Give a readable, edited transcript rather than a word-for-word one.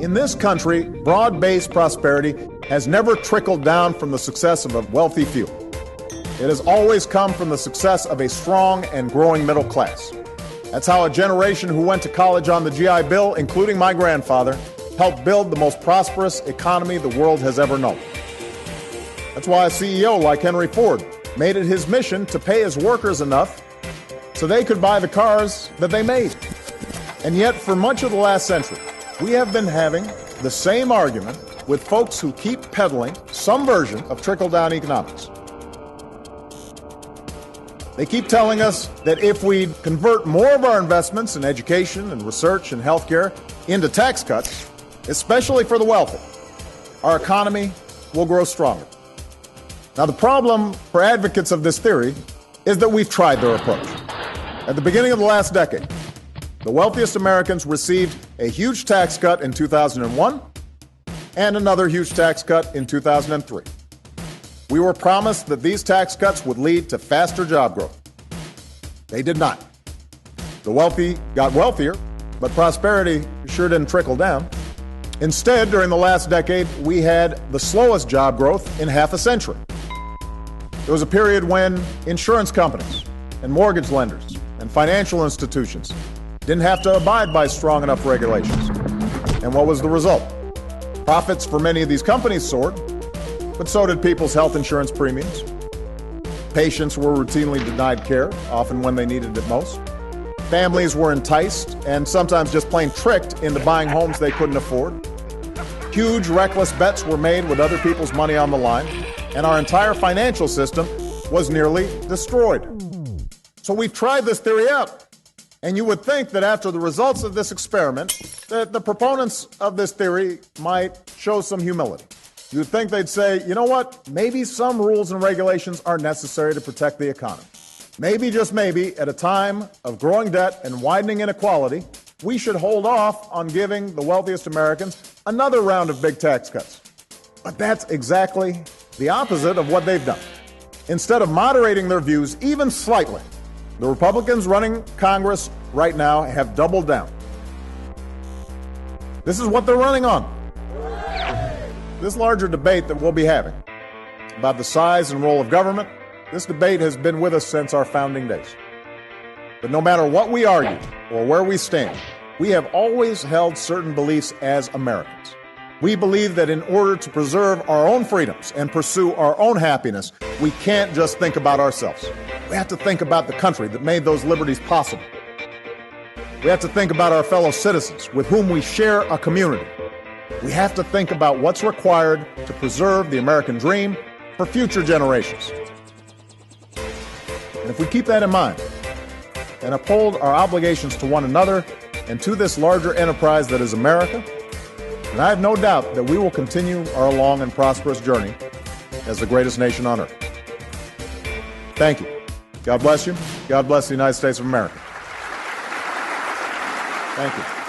In this country, broad-based prosperity has never trickled down from the success of a wealthy few. It has always come from the success of a strong and growing middle class. That's how a generation who went to college on the GI Bill, including my grandfather, helped build the most prosperous economy the world has ever known. That's why a CEO like Henry Ford made it his mission to pay his workers enough so they could buy the cars that they made. And yet, for much of the last century, we have been having the same argument with folks who keep peddling some version of trickle-down economics. They keep telling us that if we convert more of our investments in education and research and healthcare into tax cuts, especially for the wealthy, our economy will grow stronger. Now, the problem for advocates of this theory is that we've tried their approach. At the beginning of the last decade, the wealthiest Americans received a huge tax cut in 2001 and another huge tax cut in 2003. We were promised that these tax cuts would lead to faster job growth. They did not. The wealthy got wealthier, but prosperity sure didn't trickle down. Instead, during the last decade, we had the slowest job growth in half a century. There was a period when insurance companies and mortgage lenders and financial institutions didn't have to abide by strong enough regulations. And what was the result? Profits for many of these companies soared, but so did people's health insurance premiums. Patients were routinely denied care, often when they needed it most. Families were enticed and sometimes just plain tricked into buying homes they couldn't afford. Huge, reckless bets were made with other people's money on the line, and our entire financial system was nearly destroyed. So we've tried this theory out. And you would think that after the results of this experiment, that the proponents of this theory might show some humility. You'd think they'd say, you know what, maybe some rules and regulations are necessary to protect the economy. Maybe, just maybe, at a time of growing debt and widening inequality, we should hold off on giving the wealthiest Americans another round of big tax cuts. But that's exactly the opposite of what they've done. Instead of moderating their views even slightly, the Republicans running Congress right now have doubled down. This is what they're running on. This larger debate that we'll be having about the size and role of government, this debate has been with us since our founding days. But no matter what we argue or where we stand, we have always held certain beliefs as Americans. We believe that in order to preserve our own freedoms and pursue our own happiness, we can't just think about ourselves. We have to think about the country that made those liberties possible. We have to think about our fellow citizens with whom we share a community. We have to think about what's required to preserve the American dream for future generations. And if we keep that in mind and uphold our obligations to one another and to this larger enterprise that is America, and I have no doubt that we will continue our long and prosperous journey as the greatest nation on earth. Thank you. God bless you. God bless the United States of America. Thank you.